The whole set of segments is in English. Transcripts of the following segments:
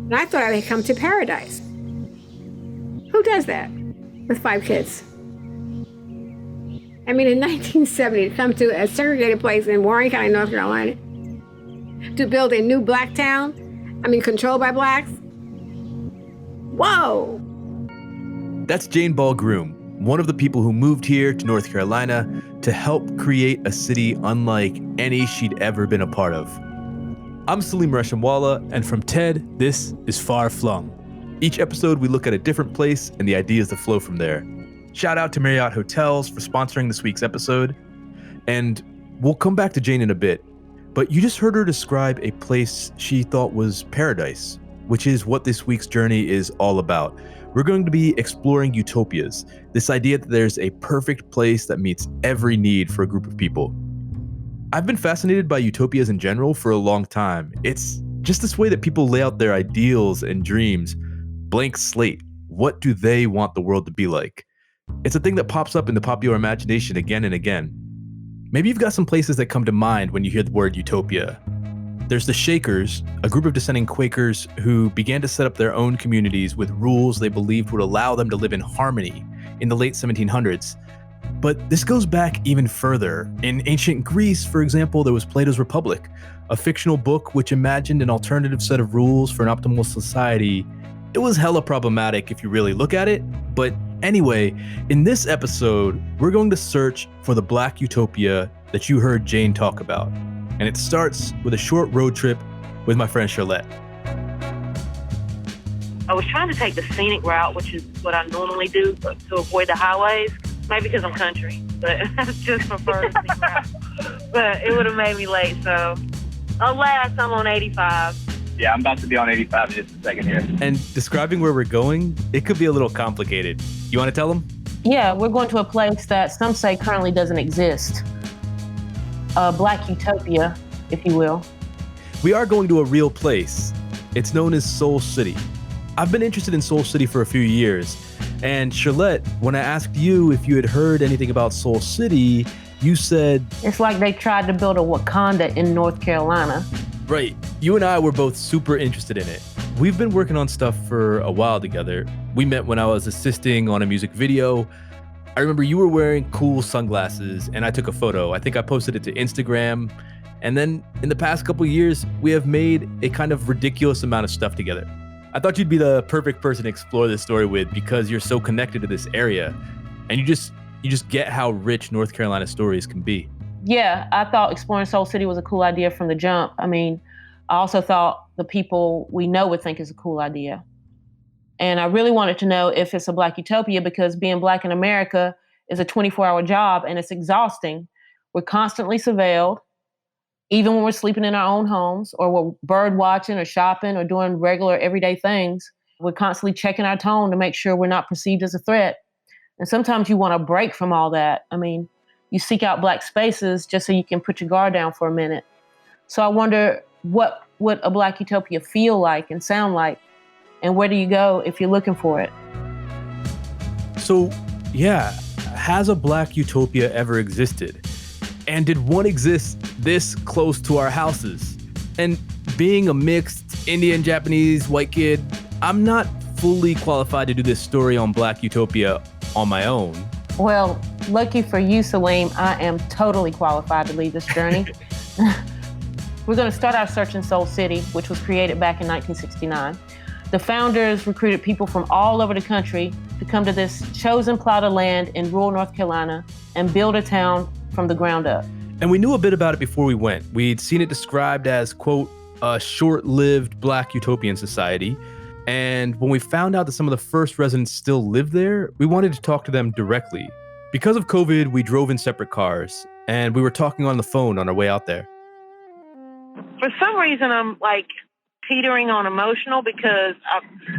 And I thought I had come to paradise. Who does that with 5 kids? I mean, in 1970, to come to a segregated place in Warren County, North Carolina, to build a new black town, controlled by blacks. Whoa! That's Jane Ball Groom, one of the people who moved here to North Carolina to help create a city unlike any she'd ever been a part of. I'm Salim Reshamwala, and from TED, this is Far Flung. Each episode, we look at a different place and the ideas that flow from there. Shout out to Marriott Hotels for sponsoring this week's episode. And we'll come back to Jane in a bit, but you just heard her describe a place she thought was paradise, which is what this week's journey is all about. We're going to be exploring utopias, this idea that there's a perfect place that meets every need for a group of people. I've been fascinated by utopias in general for a long time. It's just this way that people lay out their ideals and dreams. Blank slate. What do they want the world to be like? It's a thing that pops up in the popular imagination again and again. Maybe you've got some places that come to mind when you hear the word utopia. There's the Shakers, a group of dissenting Quakers who began to set up their own communities with rules they believed would allow them to live in harmony in the late 1700s. But this goes back even further. In ancient Greece, for example, there was Plato's Republic, a fictional book which imagined an alternative set of rules for an optimal society. It was hella problematic if you really look at it, but anyway, in this episode, we're going to search for the Black Utopia that you heard Jane talk about. And it starts with a short road trip with my friend Charlotte. I was trying to take the scenic route, which is what I normally do, but to avoid the highways. Maybe because I'm country, but I just prefer the scenic route. But it would have made me late, so alas, I'm on 85. Yeah, I'm about to be on 85 in just a second here. And describing where we're going, it could be a little complicated. You want to tell them? Yeah, we're going to a place that some say currently doesn't exist. A Black Utopia, if you will. We are going to a real place. It's known as Seoul City. I've been interested in Seoul City for a few years. And Charlotte, when I asked you if you had heard anything about Seoul City, you said... It's like they tried to build a Wakanda in North Carolina. Right. You and I were both super interested in it. We've been working on stuff for a while together. We met when I was assisting on a music video. I remember you were wearing cool sunglasses and I took a photo. I think I posted it to Instagram. And then in the past couple of years, we have made a kind of ridiculous amount of stuff together. I thought you'd be the perfect person to explore this story with because you're so connected to this area and you just get how rich North Carolina stories can be. Yeah, I thought exploring Seoul City was a cool idea from the jump. I also thought the people we know would think it's a cool idea. And I really wanted to know if it's a Black Utopia because being Black in America is a 24-hour job and it's exhausting. We're constantly surveilled, even when we're sleeping in our own homes or we're bird watching or shopping or doing regular everyday things. We're constantly checking our tone to make sure we're not perceived as a threat. And sometimes you want a break from all that. You seek out Black spaces just so you can put your guard down for a minute. So I wonder what would a Black Utopia feel like and sound like? And where do you go if you're looking for it? So, yeah, has a Black Utopia ever existed? And did one exist this close to our houses? And being a mixed Indian, Japanese, white kid, I'm not fully qualified to do this story on Black Utopia on my own. Well, lucky for you, Salim, I am totally qualified to lead this journey. We're going to start our search in Seoul City, which was created back in 1969. The founders recruited people from all over the country to come to this chosen plot of land in rural North Carolina and build a town from the ground up. And we knew a bit about it before we went. We'd seen it described as, quote, a short-lived Black utopian society. And when we found out that some of the first residents still lived there, we wanted to talk to them directly. Because of COVID, we drove in separate cars, and we were talking on the phone on our way out there. For some reason, I'm teetering on emotional because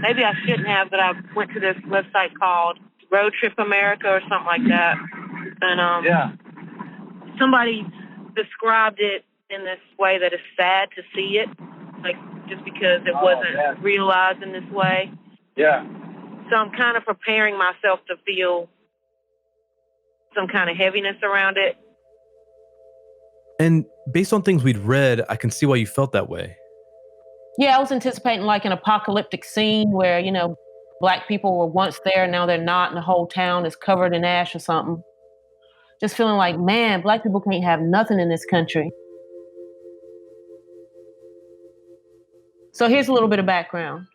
maybe I shouldn't have, but I went to this website called Road Trip America or something like that. And somebody described it in this way that is sad to see it, just because it wasn't realized in this way. Yeah. So I'm kind of preparing myself to feel some kind of heaviness around it. And based on things we'd read, I can see why you felt that way. Yeah, I was anticipating like an apocalyptic scene where, Black people were once there and now they're not, and the whole town is covered in ash or something. Just feeling like, man, Black people can't have nothing in this country. So here's a little bit of background.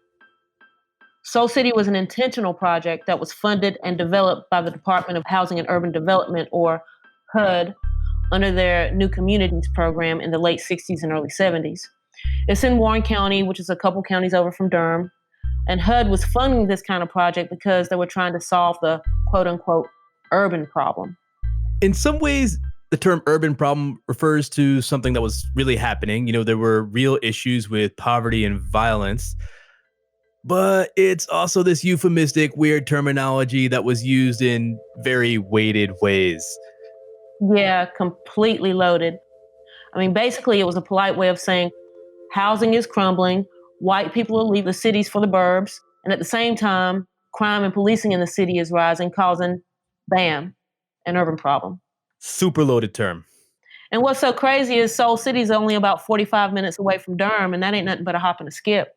Seoul City was an intentional project that was funded and developed by the Department of Housing and Urban Development, or HUD, under their New Communities program in the late 60s and early 70s. It's in Warren County, which is a couple counties over from Durham. And HUD was funding this kind of project because they were trying to solve the quote unquote urban problem. In some ways, the term urban problem refers to something that was really happening. There were real issues with poverty and violence. But it's also this euphemistic, weird terminology that was used in very weighted ways. Yeah, completely loaded. I mean, basically, it was a polite way of saying housing is crumbling, white people will leave the cities for the burbs, and at the same time, crime and policing in the city is rising, causing, bam, an urban problem. Super loaded term. And what's so crazy is Seoul City is only about 45 minutes away from Durham, and that ain't nothing but a hop and a skip.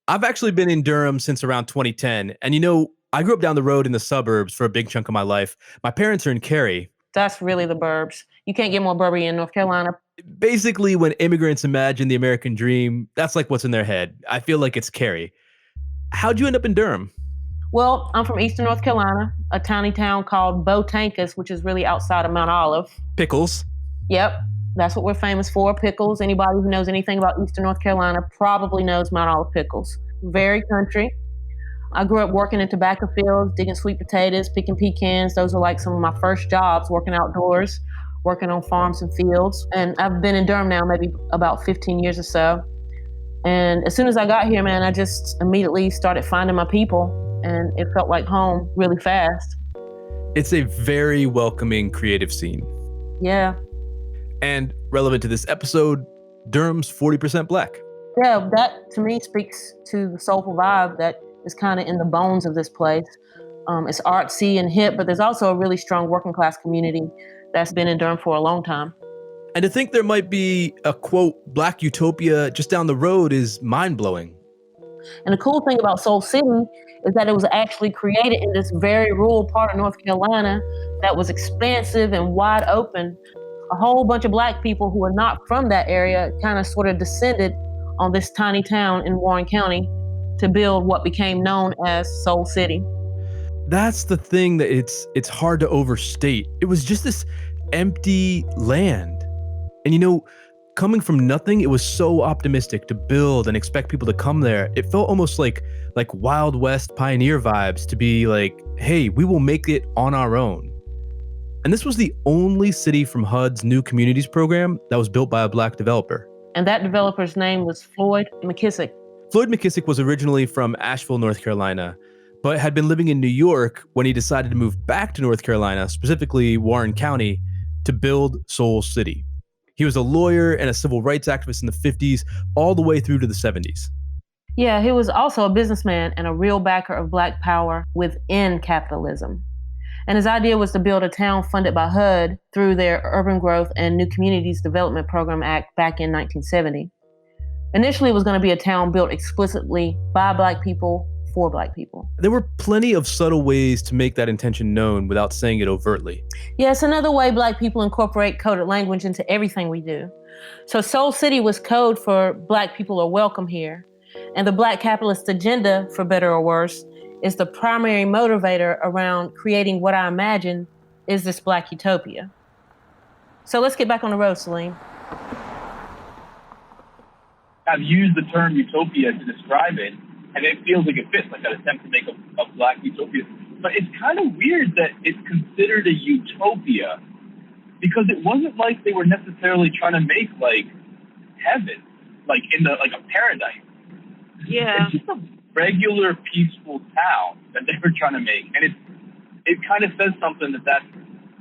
I've actually been in Durham since around 2010. And I grew up down the road in the suburbs for a big chunk of my life. My parents are in Cary. That's really the burbs. You can't get more burby in North Carolina. Basically, when immigrants imagine the American dream, that's like what's in their head. I feel like it's Cary. How'd you end up in Durham? Well, I'm from Eastern North Carolina, a tiny town called Botankus, which is really outside of Mount Olive. Pickles. Yep, that's what we're famous for, pickles. Anybody who knows anything about Eastern North Carolina probably knows Mount Olive pickles. Very country. I grew up working in tobacco fields, digging sweet potatoes, picking pecans. Those were like some of my first jobs, working outdoors, working on farms and fields. And I've been in Durham now maybe about 15 years or so. And as soon as I got here, man, I just immediately started finding my people, and it felt like home really fast. It's a very welcoming, creative scene. Yeah. And relevant to this episode, Durham's 40% Black. Yeah, that to me speaks to the soulful vibe that is kind of in the bones of this place. It's artsy and hip, but there's also a really strong working class community that's been in Durham for a long time. And to think there might be a, quote, Black Utopia just down the road is mind-blowing. And the cool thing about Seoul City is that it was actually created in this very rural part of North Carolina that was expansive and wide open. A whole bunch of Black people who are not from that area kind of sort of descended on this tiny town in Warren County to build what became known as Seoul City. That's the thing that it's hard to overstate. It was just this empty land. And coming from nothing, it was so optimistic to build and expect people to come there. It felt almost like Wild West pioneer vibes to be like, hey, we will make it on our own. And this was the only city from HUD's New Communities program that was built by a Black developer. And that developer's name was Floyd Mckissick. Floyd Mckissick was originally from Asheville, North Carolina, but had been living in New York when he decided to move back to North Carolina, specifically Warren County, to build Seoul City. He was a lawyer and a civil rights activist in the 50s, all the way through to the 70s. Yeah, he was also a businessman and a real backer of Black power within capitalism. And his idea was to build a town funded by HUD through their Urban Growth and New Communities Development Program Act back in 1970. Initially, it was going to be a town built explicitly by Black people for Black people. There were plenty of subtle ways to make that intention known without saying it overtly. Yeah, it's another way Black people incorporate coded language into everything we do. So Seoul City was code for Black people are welcome here. And the Black capitalist agenda, for better or worse, is the primary motivator around creating what I imagine is this Black utopia. So let's get back on the road, Salim. I've used the term utopia to describe it, and it feels like it fits, like that attempt to make a Black utopia. But it's kind of weird that it's considered a utopia, because it wasn't like they were necessarily trying to make like heaven, like a paradise. Yeah. It's just a regular peaceful town that they were trying to make, and it kind of says something that's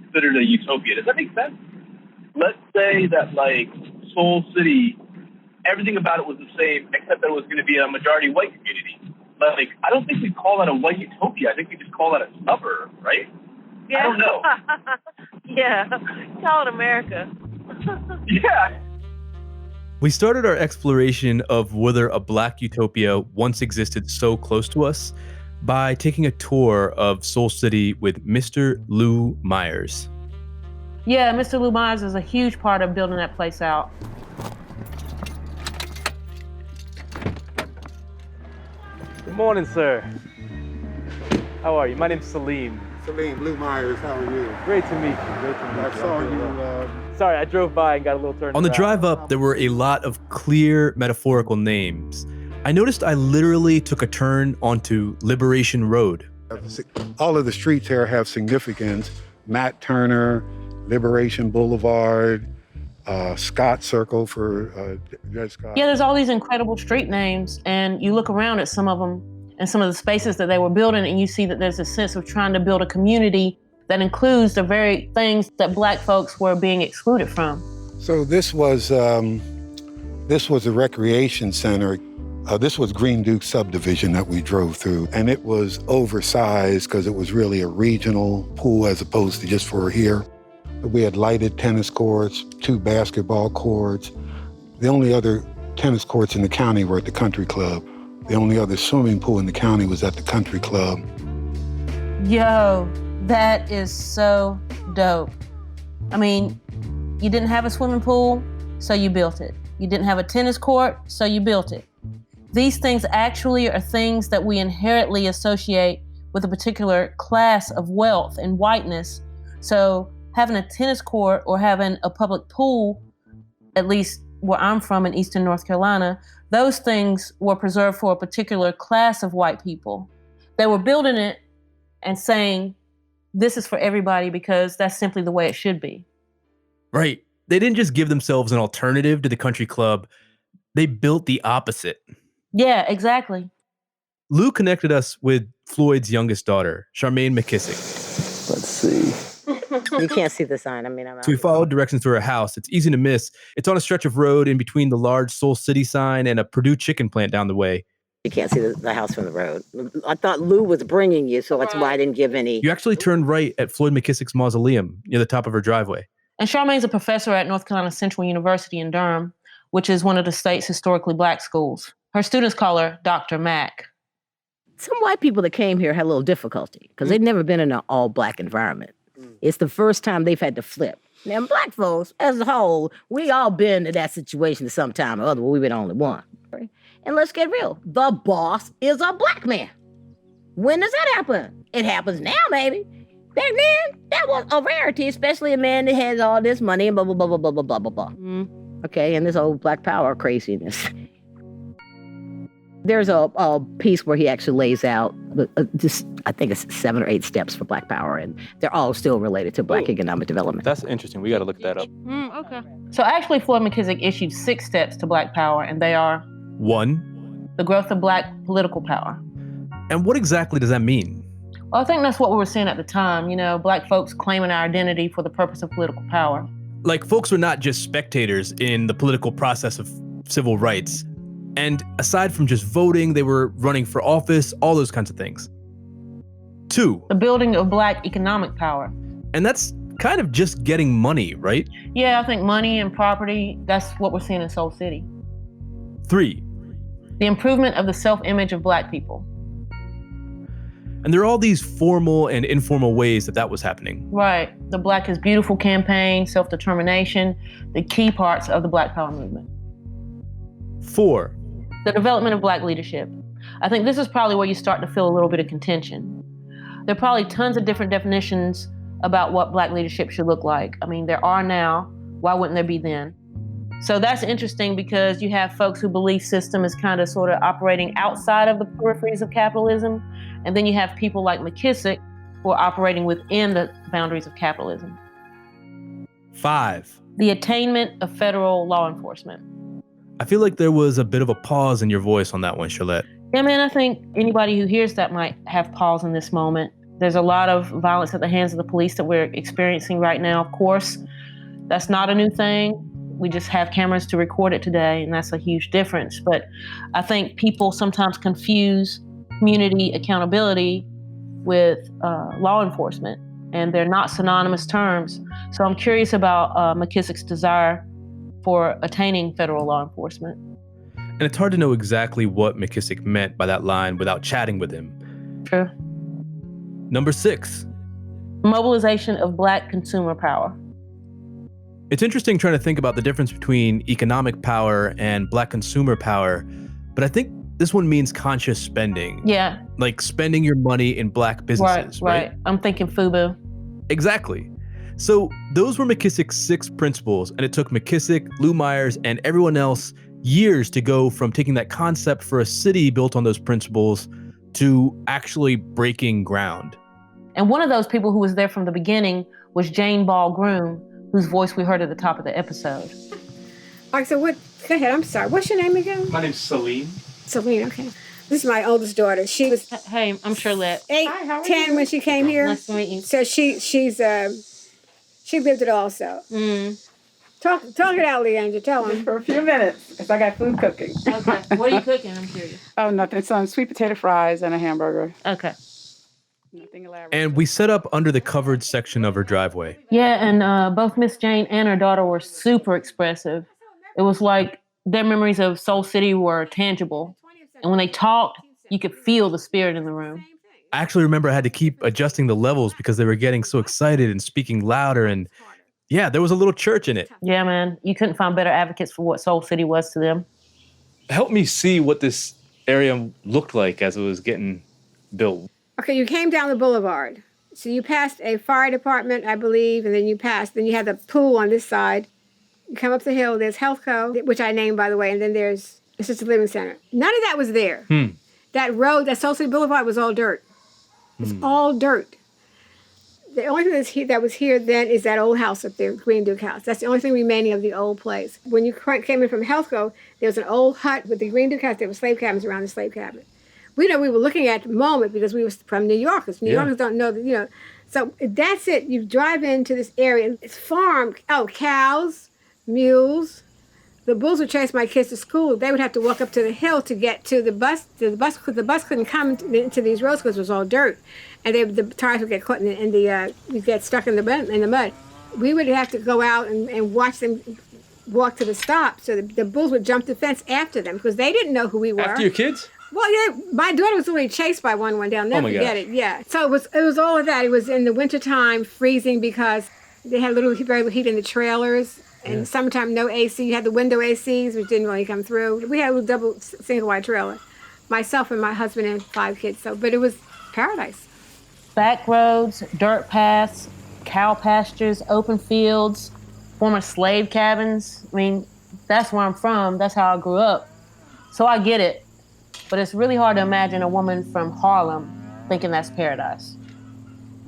considered a utopia. Does that make sense? Let's say that like Seoul City, everything about it was the same, except that it was going to be a majority white community. Like, I don't think we call that a white utopia. I think we just call that a suburb, right? Yeah. I don't know. Yeah. Call it America. Yeah. We started our exploration of whether a Black utopia once existed so close to us by taking a tour of Seoul City with Mr. Lou Myers. Yeah, Mr. Lou Myers is a huge part of building that place out. Good morning, sir. How are you? My name's Salim. Salim, Lou Myers, how are you? Great to meet you. Great to meet you. I saw you. Sorry, I drove by and got a little turned On the around. drive up, there were a lot of clear metaphorical names. I noticed I literally took a turn onto Liberation Road. All of the streets here have significance. Matt Turner, Liberation Boulevard, Scott Circle for Judge Scott. Yeah, there's all these incredible street names, and you look around at some of them and some of the spaces that they were building, and you see that there's a sense of trying to build a community that includes the very things that Black folks were being excluded from. So this was a recreation center. This was Green Duke subdivision that we drove through, and it was oversized because it was really a regional pool as opposed to just for here. We had lighted tennis courts, 2 basketball courts. The only other tennis courts in the county were at the country club. The only other swimming pool in the county was at the country club. Yo, that is so dope. I mean, you didn't have a swimming pool, so you built it. You didn't have a tennis court, so you built it. These things actually are things that we inherently associate with a particular class of wealth and whiteness. So having a tennis court or having a public pool, at least where I'm from in Eastern North Carolina, those things were preserved for a particular class of white people. They were building it and saying, this is for everybody because that's simply the way it should be. Right. They didn't just give themselves an alternative to the country club. They built the opposite. Yeah, exactly. Lou connected us with Floyd's youngest daughter, Charmaine McKissick. Let's see. You can't see the sign. I mean, So we followed directions to her house. It's easy to miss. It's on a stretch of road in between the large Seoul City sign and a Purdue chicken plant down the way. You can't see the house from the road. I thought Lou was bringing you, so that's why I didn't give any. You actually turned right at Floyd Mckissick's mausoleum near the top of her driveway. And Charmaine's a professor at North Carolina Central University in Durham, which is one of the state's historically Black schools. Her students call her Dr. Mac. Some white people that came here had a little difficulty because they'd never been in an all-Black environment. It's the first time they've had to flip. Now, Black folks, as a whole, we all been in that situation at some time or other, but we've been only one. And let's get real. The boss is a Black man. When does that happen? It happens now, maybe. Back then, that was a rarity, especially a man that has all this money and blah, blah, blah, blah, blah, blah, blah, blah. Okay, and this old Black power craziness. There's a piece where he actually lays out just, I think it's 7 or 8 steps for Black power, and they're all still related to Black economic development. That's interesting. We got to look that up. Okay. So actually, Floyd Mckissick issued 6 steps to Black power, and they are 1. the growth of Black political power. And what exactly does that mean? Well, I think that's what we were seeing at the time, you know, Black folks claiming our identity for the purpose of political power. Like, folks were not just spectators in the political process of civil rights. And aside from just voting, they were running for office, all those kinds of things. 2. The building of Black economic power. And that's kind of just getting money, right? Yeah, I think money and property, that's what we're seeing in Seoul City. 3. The improvement of the self-image of Black people. And there are all these formal and informal ways that was happening. Right. The Black is Beautiful campaign, self-determination, the key parts of the Black power movement. 4. The development of Black leadership. I think this is probably where you start to feel a little bit of contention. There are probably tons of different definitions about what Black leadership should look like. I mean, there are now. Why wouldn't there be then? So that's interesting because you have folks whose belief system is kind of sort of operating outside of the peripheries of capitalism. And then you have people like McKissick who are operating within the boundaries of capitalism. 5. The attainment of federal law enforcement. I feel like there was a bit of a pause in your voice on that one, Charlotte. Yeah, man, I think anybody who hears that might have pause in this moment. There's a lot of violence at the hands of the police that we're experiencing right now. Of course, that's not a new thing. We just have cameras to record it today, and that's a huge difference. But I think people sometimes confuse community accountability with law enforcement, and they're not synonymous terms. So I'm curious about McKissick's desire for attaining federal law enforcement. And it's hard to know exactly what McKissick meant by that line without chatting with him. True. Number 6. Mobilization of Black consumer power. It's interesting trying to think about the difference between economic power and Black consumer power, but I think this one means conscious spending. Yeah. Like spending your money in Black businesses, right? I'm thinking FUBU. Exactly. So those were McKissick's 6 principles, and it took McKissick, Lou Myers, and everyone else years to go from taking that concept for a city built on those principles to actually breaking ground. And one of those people who was there from the beginning was Jane Ball Groom, whose voice we heard at the top of the episode. All right, so go ahead, I'm sorry. What's your name again? My name's Celine. Celine, okay. This is my oldest daughter. She was Hey, I'm Charlotte. 10 when she came here. Nice to meet you. So she lived it also. Talk it out, Leandra. Tell them. For a few minutes, because I got food cooking. Okay. What are you cooking? I'm curious. Oh, nothing. It's on sweet potato fries and a hamburger. Okay. Nothing elaborate. And we set up under the covered section of her driveway. Yeah, and both Miss Jane and her daughter were super expressive. It was like their memories of Seoul City were tangible. And when they talked, you could feel the spirit in the room. I actually remember I had to keep adjusting the levels because they were getting so excited and speaking louder, and yeah, there was a little church in it. Yeah, man. You couldn't find better advocates for what Seoul City was to them. Help me see what this area looked like as it was getting built. Okay, you came down the boulevard. So you passed a fire department, I believe, and then you had the pool on this side. You come up the hill, there's Healthco, which I named, by the way, and then there's Assisted Living Center. None of that was there. That road, that Seoul City Boulevard was all dirt. It's all dirt. The only thing that was here then is that old house up there, Green Duke House. That's the only thing remaining of the old place. When you came in from Healthco, there was an old hut with the Green Duke House. There were slave cabins around the slave cabin. We know we were looking at the moment because we were from New Yorkers. New Yorkers don't know that, So that's it. You drive into this area. It's farm. Oh, cows, mules. The bulls would chase my kids to school. They would have to walk up to the hill to get to the bus. Because the bus couldn't come into these roads because it was all dirt, and the tires would get caught you'd get stuck in the mud. We would have to go out and watch them walk to the stop. So the bulls would jump the fence after them because they didn't know who we were. After your kids? Well, yeah, my daughter was literally chased by one down there. Oh my Forget God. it. Yeah. So it was all of that. It was in the wintertime, freezing because they had very little heat in the trailers. And summertime, no AC. You had the window ACs, which didn't really come through. We had a double single wide trailer. Myself and my husband and 5 kids. But it was paradise. Back roads, dirt paths, cow pastures, open fields, former slave cabins. I mean, that's where I'm from. That's how I grew up. So I get it. But it's really hard to imagine a woman from Harlem thinking that's paradise.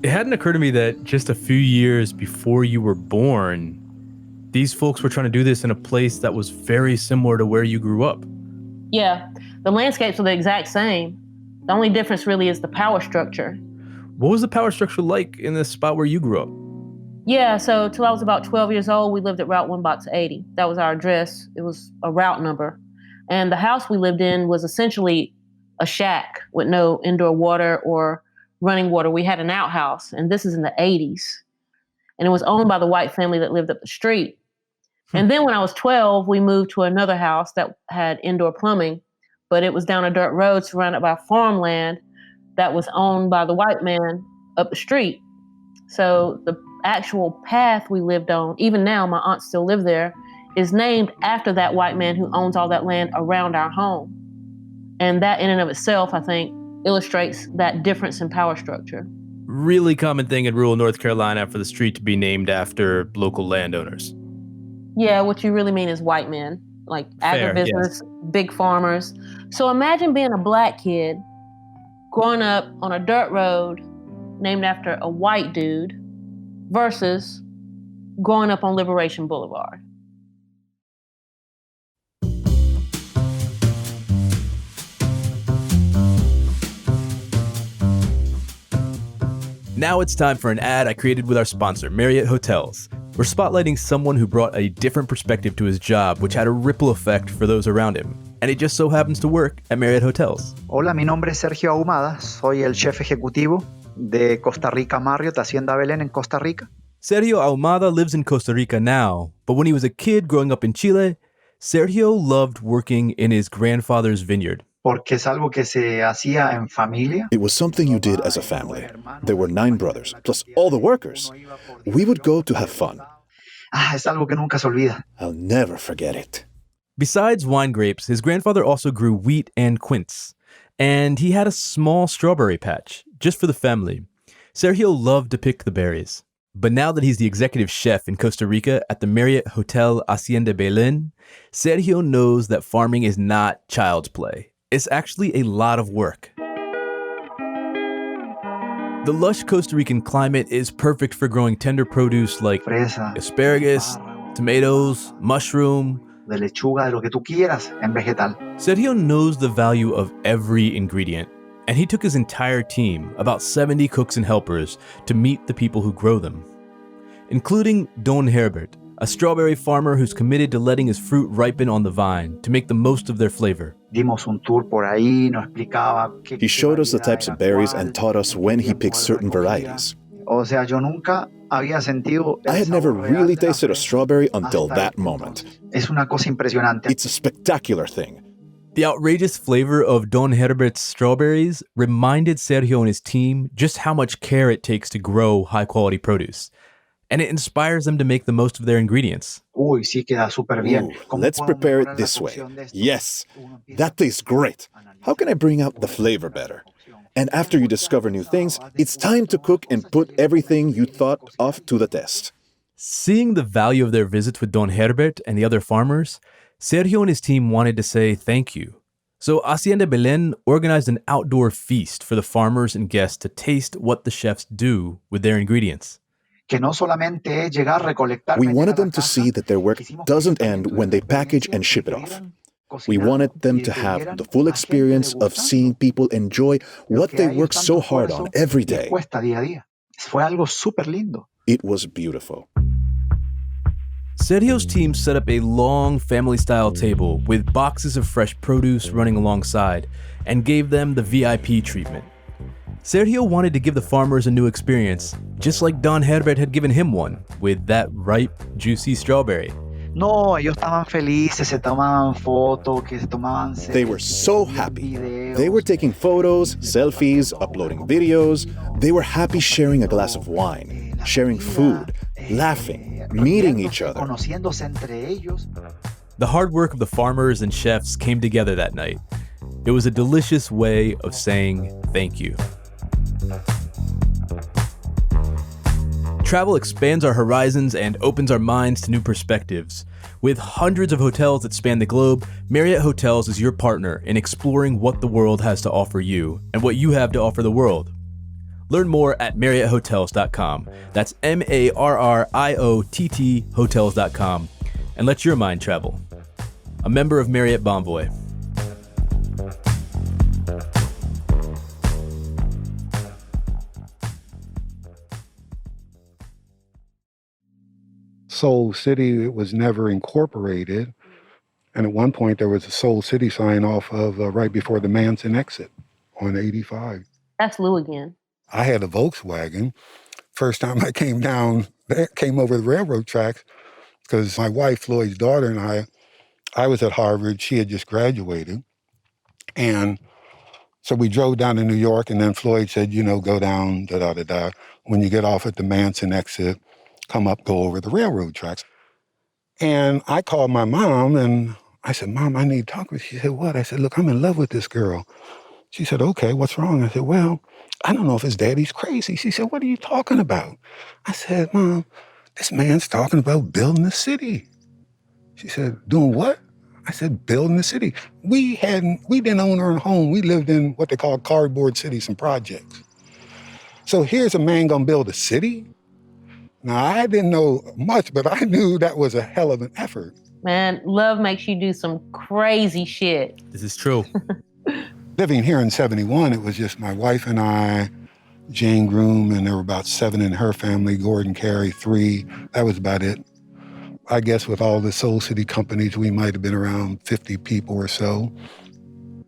It hadn't occurred to me that just a few years before you were born, these folks were trying to do this in a place that was very similar to where you grew up. Yeah, the landscapes are the exact same. The only difference really is the power structure. What was the power structure like in this spot where you grew up? Yeah, so till I was about 12 years old, we lived at Route 1 Box 80. That was our address. It was a route number. And the house we lived in was essentially a shack with no indoor water or running water. We had an outhouse, and this is in the 80s. And it was owned by the white family that lived up the street. And then when I was 12, we moved to another house that had indoor plumbing, but it was down a dirt road surrounded by farmland that was owned by the white man up the street. So the actual path we lived on, even now, my aunts still live there, is named after that white man who owns all that land around our home. And that in and of itself, I think, illustrates that difference in power structure. Really common thing in rural North Carolina for the street to be named after local landowners. Yeah, what you really mean is white men, like Fair, agribusiness, big farmers. So imagine being a black kid growing up on a dirt road named after a white dude versus growing up on Liberation Boulevard. Now it's time for an ad I created with our sponsor, Marriott Hotels. We're spotlighting someone who brought a different perspective to his job, which had a ripple effect for those around him. And it just so happens to work at Marriott Hotels. Hola, mi nombre es Sergio Ahumada. Soy el chef ejecutivo de Costa Rica Marriott, Hacienda Belén en Costa Rica. Sergio Ahumada lives in Costa Rica now, but when he was a kid growing up in Chile, Sergio loved working in his grandfather's vineyard. Porque es algo que se hacía en familia. It was something you did as a family. There were 9 brothers, plus all the workers. We would go to have fun. Es algo que nunca se olvida. I'll never forget it. Besides wine grapes, his grandfather also grew wheat and quince, and he had a small strawberry patch, just for the family. Sergio loved to pick the berries. But now that he's the executive chef in Costa Rica at the Marriott Hotel Hacienda Belén, Sergio knows that farming is not child's play. It's actually a lot of work. The lush Costa Rican climate is perfect for growing tender produce like Fresa, asparagus, tomatoes, mushroom. de lechuga, de lo que tú quieras en vegetal. Sergio knows the value of every ingredient, and he took his entire team, about 70 cooks and helpers, to meet the people who grow them, including Don Herbert, a strawberry farmer who's committed to letting his fruit ripen on the vine to make the most of their flavor. Dimos un tour por ahí, nos explicaba He showed us the types of berries and taught us when he picked certain varieties. O sea, yo nunca había sentido. I had never really tasted a strawberry until that moment. Es una cosa impresionante. It's a spectacular thing. The outrageous flavor of Don Herbert's strawberries reminded Sergio and his team just how much care it takes to grow high-quality produce. And it inspires them to make the most of their ingredients. Uy, sí queda súper bien. Ooh, let's prepare it this way. Yes, that tastes great. How can I bring out the flavor better? And after you discover new things, it's time to cook and put everything you thought of to the test. Seeing the value of their visits with Don Herbert and the other farmers, Sergio and his team wanted to say thank you. So Hacienda Belén organized an outdoor feast for the farmers and guests to taste what the chefs do with their ingredients. Que no solamente es llegar, recolectar, We meter wanted a la them to casa. see that their work doesn't end when they package and ship it off. We wanted them to have the full experience of seeing people enjoy what they work so hard on every day. Cuesta día a día. Fue algo súper lindo. It was beautiful. Sergio's team set up a long family-style table with boxes of fresh produce running alongside and gave them the VIP treatment. Sergio wanted to give the farmers a new experience, just like Don Herbert had given him one, with that ripe, juicy strawberry. No, ellos estaban felices, se tomaban fotos, que se tomaban. They were so happy. They were taking photos, selfies, uploading videos. They were happy sharing a glass of wine, sharing food, laughing, meeting each other. Conociéndose entre ellos. The hard work of the farmers and chefs came together that night. It was a delicious way of saying thank you. Travel expands our horizons and opens our minds to new perspectives. With hundreds of hotels that span the globe, Marriott Hotels is your partner in exploring what the world has to offer you and what you have to offer the world. Learn more at MarriottHotels.com. That's Marriott hotels.com. And let your mind travel. A member of Marriott Bonvoy. Seoul City, it was never incorporated. And at one point, there was a Seoul City sign off of right before the Manson exit on 85. That's Lou again. I had a Volkswagen. First time I came over the railroad tracks, because my wife, Floyd's daughter, and I was at Harvard. She had just graduated. And so we drove down to New York, and then Floyd said, go down, da-da-da-da. When you get off at the Manson exit, come up, go over the railroad tracks. And I called my mom, and I said, Mom, I need to talk with you. She said, what? I said, look, I'm in love with this girl. She said, okay, what's wrong? I said, well, I don't know if his daddy's crazy. She said, what are you talking about? I said, Mom, this man's talking about building a city. She said, doing what? I said, building a city. We didn't own our own home. We lived in what they call cardboard cities and projects. So here's a man gonna build a city? Now, I didn't know much, but I knew that was a hell of an effort. Man, love makes you do some crazy shit. This is true. Living here in 71, it was just my wife and I, Jane Groom, and there were about 7 in her family, Gordon Carey, 3. That was about it. I guess with all the Soul City companies, we might have been around 50 people or so.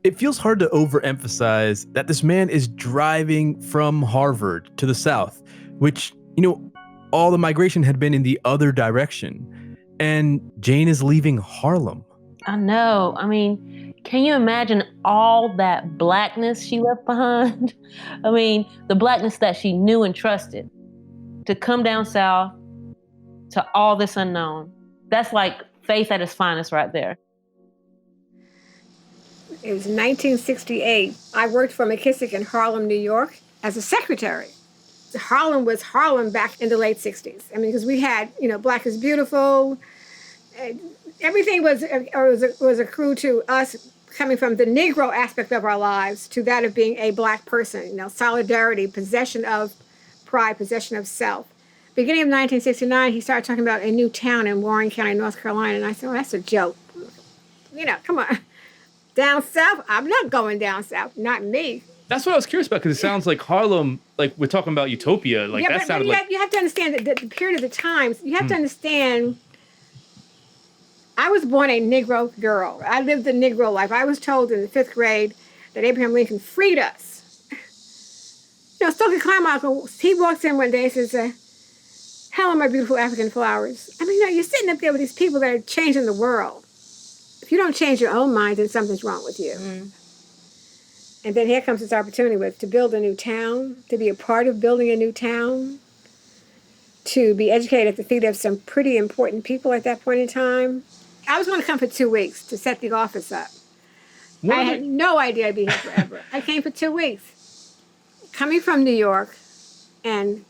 It feels hard to overemphasize that this man is driving from Harvard to the South, which, all the migration had been in the other direction. And Jane is leaving Harlem. I know. I mean, can you imagine all that blackness she left behind? I mean, the blackness that she knew and trusted to come down south to all this unknown. That's like faith at its finest right there. It was 1968. I worked for McKissick in Harlem, New York as a secretary. Harlem was Harlem back in the late 60s. I mean, because we had, Black is Beautiful. Everything was accrued to us coming from the Negro aspect of our lives to that of being a Black person, solidarity, possession of pride, possession of self. Beginning of 1969, he started talking about a new town in Warren County, North Carolina, and I said, that's a joke. Come on. Down south? I'm not going down south. Not me. That's what I was curious about, because it sounds like Harlem, like we're talking about Utopia. Like yeah, that sounded like... You have to understand that the period of the times, you have to understand, I was born a Negro girl. I lived the Negro life. I was told in the 5th grade that Abraham Lincoln freed us. Stokely Carmichael, he walks in one day and says, "Hello, my beautiful African flowers." I mean, you're sitting up there with these people that are changing the world. If you don't change your own mind, then something's wrong with you. And then here comes this opportunity to build a new town, to be a part of building a new town, to be educated at the feet of some pretty important people at that point in time. I was going to come for 2 weeks to set the office up. I had no idea I'd be here forever. I came for 2 weeks. Coming from New York, and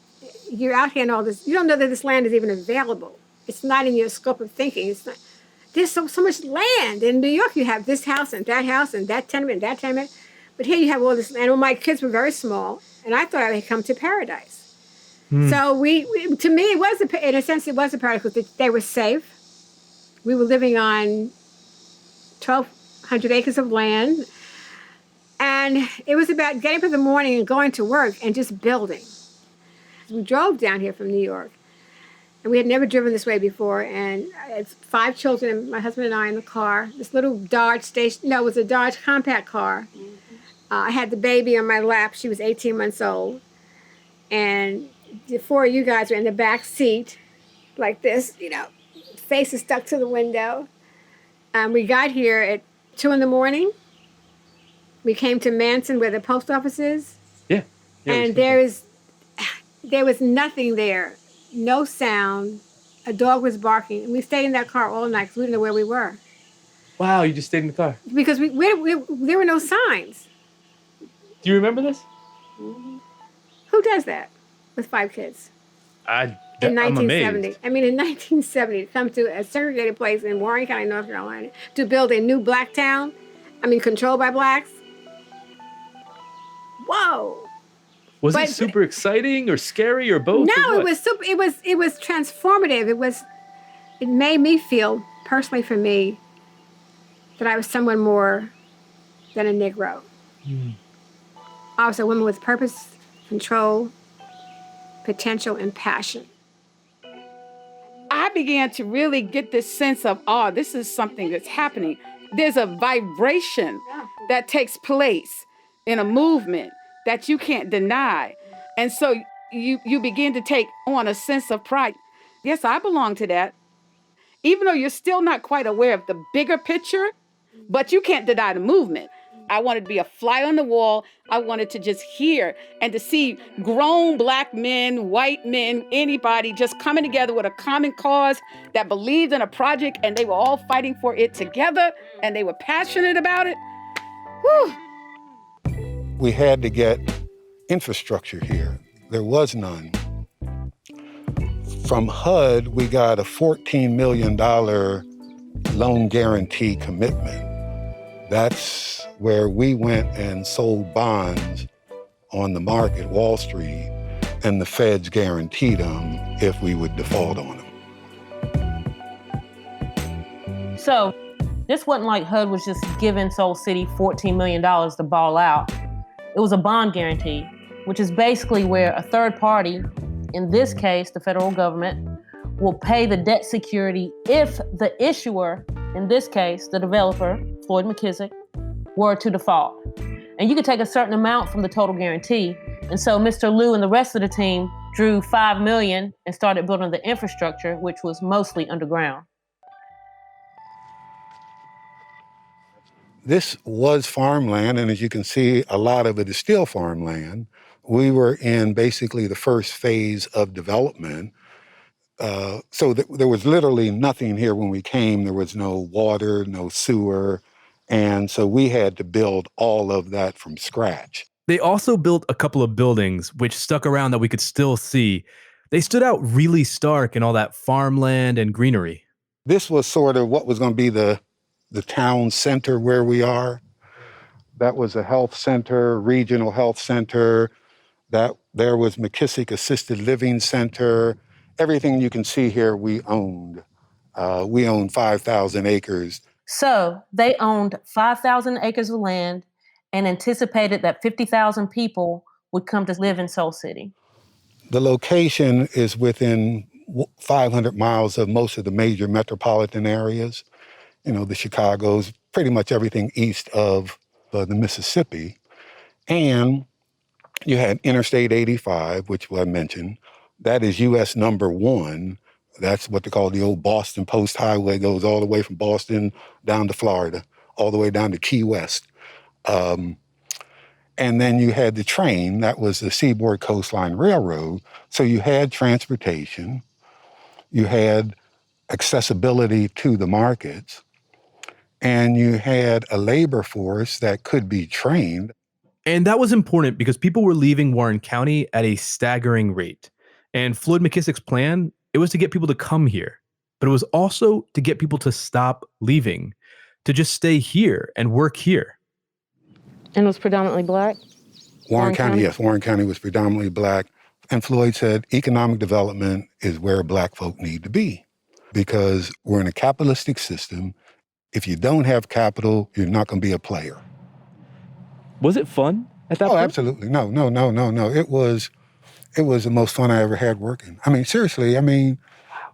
you're out here and all this, you don't know that this land is even available. It's not in your scope of thinking. It's not. There's so much land. In New York, you have this house and that tenement and that tenement. But here you have all this land. Well, my kids were very small, and I thought I would come to paradise. So to me, it was in a sense, it was a paradise because they were safe. We were living on 1,200 acres of land. And it was about getting up in the morning and going to work and just building. We drove down here from New York. And we had never driven this way before. And it's 5 children, my husband and I in the car. This little Dodge station, no, it was a Dodge compact car. I had the baby on my lap. She was 18 months old. And the 4 of you guys were in the back seat like this, faces stuck to the window. We got here at 2 in the morning. We came to Manson where the post office is. Yeah. And there was nothing there. No sound. A dog was barking. And we stayed in that car all night because we didn't know where we were. Wow, you just stayed in the car. Because there were no signs. Do you remember this? Who does that with 5 kids? I'm 1970. amazed. I mean, in 1970, to come to a segregated place in Warren County, North Carolina, to build a new Black town, controlled by Blacks. Whoa. Was it super exciting or scary or both? No, it was super. It was transformative. It made me feel, personally for me, that I was someone more than a Negro. I was a woman with purpose, control, potential, and passion. I began to really get this sense of, this is something that's happening. There's a vibration that takes place in a movement that you can't deny. And so you begin to take on a sense of pride. Yes, I belong to that. Even though you're still not quite aware of the bigger picture, but you can't deny the movement. I wanted to be a fly on the wall. I wanted to just hear and to see grown Black men, white men, anybody just coming together with a common cause that believed in a project, and they were all fighting for it together, and they were passionate about it. Whew. We had to get infrastructure here. There was none. From HUD, we got a $14 million loan guarantee commitment. That's where we went and sold bonds on the market, Wall Street, and the feds guaranteed them if we would default on them. So this wasn't like HUD was just giving Seoul City $14 million to ball out. It was a bond guarantee, which is basically where a third party, in this case, the federal government, will pay the debt security if the issuer, in this case, the developer, Floyd Mckissick, were to default. And you could take a certain amount from the total guarantee. And so Mr. Liu and the rest of the team drew 5 million and started building the infrastructure, which was mostly underground. This was farmland, and as you can see, a lot of it is still farmland. We were in basically the first phase of development. There was literally nothing here when we came. There was no water, no sewer, and so we had to build all of that from scratch. They also built a couple of buildings which stuck around that we could still see. They stood out really stark in all that farmland and greenery. This was sort of what was going to be the town center where we are. That was a health center, regional health center. There was McKissick Assisted Living Center. Everything you can see here, we owned. We owned 5,000 acres. So they owned 5,000 acres of land and anticipated that 50,000 people would come to live in Seoul City. The location is within 500 miles of most of the major metropolitan areas. You know, the Chicagos, pretty much everything east of the Mississippi. And you had Interstate 85, which I mentioned. That is U.S. number 1. That's what they call the old Boston Post Highway. Goes all the way from Boston down to Florida, all the way down to Key West. And then you had the train. That was the Seaboard Coastline Railroad. So you had transportation. You had accessibility to the markets. And you had a labor force that could be trained. And that was important because people were leaving Warren County at a staggering rate. And Floyd McKissick's plan, it was to get people to come here, but it was also to get people to stop leaving, to just stay here and work here. And it was predominantly black? Warren County, yes. Warren County was predominantly black. And Floyd said economic development is where black folk need to be because we're in a capitalistic system. If you don't have capital, you're not going to be a player. Was it fun at that point? Oh, absolutely. No. It was the most fun I ever had working. I mean, seriously,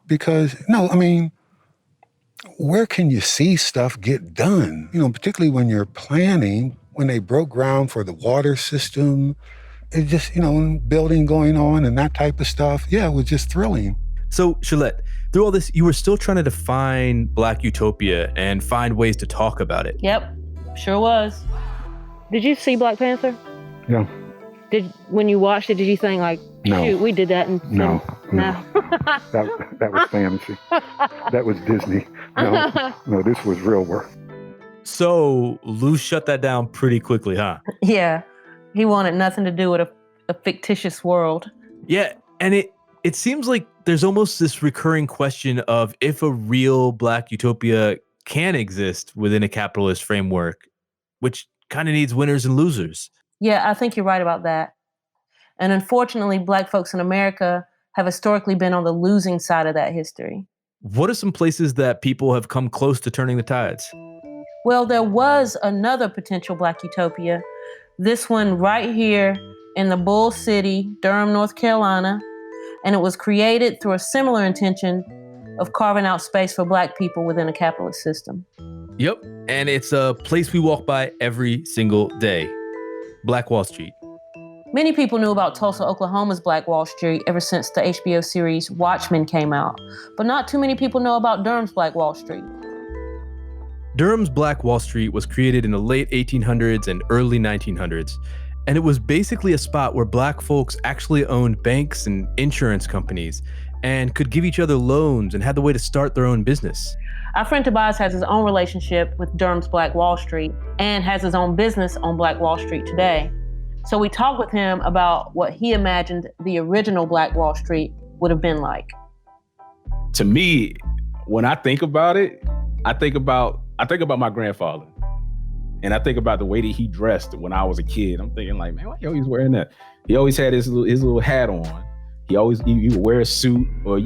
because where can you see stuff get done? You know, particularly when you're planning, when they broke ground for the water system, it just, building going on and that type of stuff. Yeah, it was just thrilling. So, Shalette, through all this, you were still trying to define Black Utopia and find ways to talk about it. Yep, sure was. Did you see Black Panther? Yeah. When you watched it, did you think like, no. Shoot, we did that? No. That was fantasy. That was Disney. No, this was real work. So Lou shut that down pretty quickly, huh? Yeah, he wanted nothing to do with a fictitious world. Yeah, and it seems like there's almost this recurring question of if a real Black utopia can exist within a capitalist framework, which kind of needs winners and losers. Yeah, I think you're right about that. And unfortunately, Black folks in America have historically been on the losing side of that history. What are some places that people have come close to turning the tides? Well, there was another potential Black utopia. This one right here in the Bull City, Durham, North Carolina. And it was created through a similar intention of carving out space for Black people within a capitalist system. Yep, and it's a place we walk by every single day. Black Wall Street. Many people knew about Tulsa, Oklahoma's Black Wall Street ever since the HBO series Watchmen came out, but not too many people know about Durham's Black Wall Street. Durham's Black Wall Street was created in the late 1800s and early 1900s, and it was basically a spot where Black folks actually owned banks and insurance companies and could give each other loans and had the way to start their own business. Our friend Tobias has his own relationship with Durham's Black Wall Street and has his own business on Black Wall Street today. So we talked with him about what he imagined the original Black Wall Street would have been like. To me, when I think about it, I think about my grandfather. And I think about the way that he dressed when I was a kid. I'm thinking like, man, why he always wearing that? He always had his little hat on. He would wear a suit or,